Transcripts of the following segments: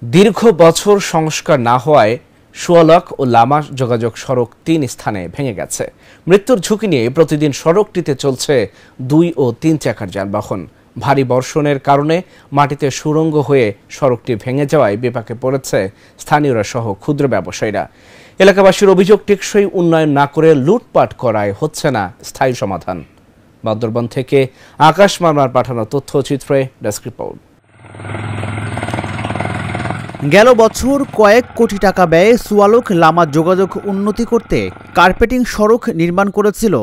দীর্ঘ বছর সংস্কার না হওয়ায় সুয়ালক ও লামা যোগাযোগ সড়ক ৩ স্থানে ভেঙে গেছে। মৃত্যুর ঝুঁকি নিয়ে প্রতিদিন সড়কটিতে চলছে ২ ও ৩ চাকার যানবাহন। ভারী বর্ষণের কারণে মাটিতে সুড়ঙ্গ হয়ে সড়কটি ভেঙে যাওয়ায় বিপাকে পড়েছে স্থানীয়রা সহ ক্ষুদ্র ব্যবসায়ীরা। এলাকাবাসীর অভিযোগ, টেকসই উন্নয়ন না করে লুটপাট করায় হচ্ছে না স্থায়ী সমাধান। বান্দরবান থেকে আকাশ মারমার পাঠানো তথ্যচিত্রে ডেস্ক রিপোর্ট। গেল বছর কয়েক কোটি টাকা ব্যয়ে সুয়ালক লামা যোগাযোগ উন্নতি করতে কার্পেটিং সড়ক নির্মাণ করেছিল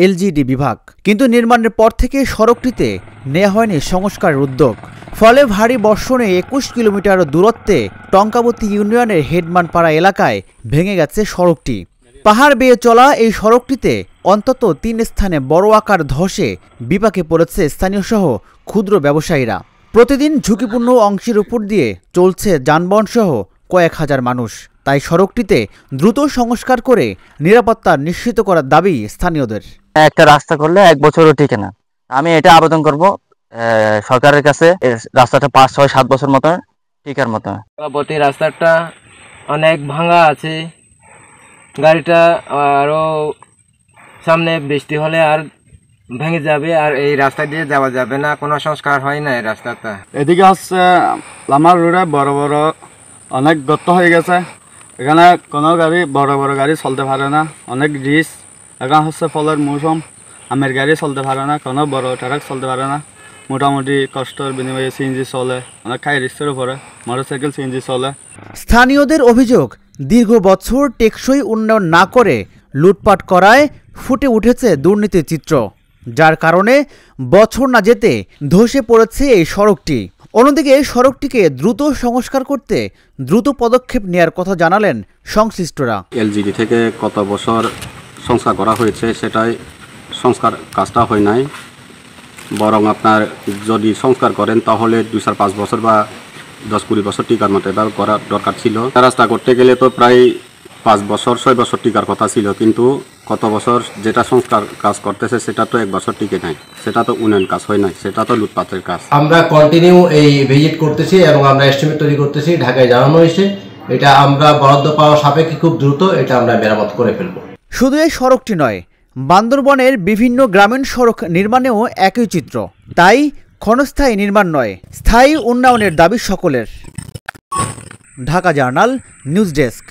এলজিডি বিভাগ, কিন্তু নির্মাণের পর থেকে সড়কটিতে নেওয়া হয়নি সংস্কারের উদ্যোগ। ফলে ভারী বর্ষণে ২১ কিলোমিটার দূরত্বে টঙ্কাবতী ইউনিয়নের হেডমানপাড়া এলাকায় ভেঙে গেছে সড়কটি। পাহাড় বেয়ে চলা এই সড়কটিতে অন্তত ৩ স্থানে বড় আকার ধসে বিপাকে পড়েছে স্থানীয় সহ ক্ষুদ্র ব্যবসায়ীরা। প্রতিদিন ঝুঁকিপূর্ণ অংশের উপর দিয়ে চলছে যানবাহন সহ কয়েক হাজার মানুষ। তাই সড়কটিতে দ্রুত সংস্কার করে নিরাপত্তা নিশ্চিত করার দাবি স্থানীয়দের। একটা রাস্তা করলে ১ বছরও টিকে না। আমি এটা আবেদন করব সরকারের কাছে, রাস্তাটা ৫, ৬, ৭ বছর মতো টিকার মতো। রাস্তাটা অনেক ভাঙা আছে, গাড়িটা আরো সামনে বৃষ্টি হলে আর ভেঙে যাবে, আর এই রাস্তা দিয়ে যাওয়া যাবে না, কোনো সংস্কার হয় না এই রাস্তাটা। এদিকে হচ্ছে লামার রোডে বড় বড় অনেক গর্ত হয়ে গেছে, এখানে কোনো গাড়ি বড় বড় গাড়ি চলতে পারে না, অনেক রিস্ক। এখন হচ্ছে ফলের মৌসুম, আমের গাড়ি চলতে পারে না, কোনো বড় ট্রাক চলতে পারে না। মোটামুটি কষ্টের বিনিময়ে সিএনজি চলে, অনেক হাই রিস্কের উপরে মোটরসাইকেল সিএনজি চলে। স্থানীয়দের অভিযোগ, দীর্ঘ বছর টেকসই উন্নয়ন না করে লুটপাট করায় ফুটে উঠেছে দুর্নীতির চিত্র, যার কারণে বছর না যেতে ধসে পড়েছে এই সড়কটি। অন্যদিকে সড়কটিকে দ্রুত সংস্কার করতে দ্রুত পদক্ষেপ নেওয়ার কথা জানালেন সংশ্লিষ্টরা। এলজিডি থেকে কত বছর সংস্কার করা হয়েছে, সেটাই সংস্কার কাজটা হয় নাই। বরং আপনার যদি সংস্কার করেন তাহলে ২-৫ বছর বা ১০-২০ বছর টিকার মতো এবার করার দরকার ছিল। রাস্তা করতে গেলে তো প্রায় ৫ বছর ৬ বছর টিকার কথা ছিল, কিন্তু কত বছর যেটা সংস্কার কাজ করতেছে সেটা তো ১ বছর টিকে নাই, সেটা তো উন্নয়ন কাজ হয় নাই, সেটা তো লুটপাটের কাজ। আমরা কন্টিনিউ এই ভিজিট করতেছি এবং আমরা এস্টিমেট তৈরি করতেছি। ঢাকায় জানানো হয়েছে এটা আমরা বরাদ্দ পাওয়া সাপেক্ষে খুব দ্রুত এটা আমরা মেরামত করে ফেলব। শুধু এই সড়কটি নয়, বান্দরবনের বিভিন্ন গ্রামীণ সড়ক নির্মাণেও একই চিত্র। তাই ক্ষণস্থায়ী নির্মাণ নয়, স্থায়ী উন্নয়নের দাবি সকলের। Dhaka journal, news desk.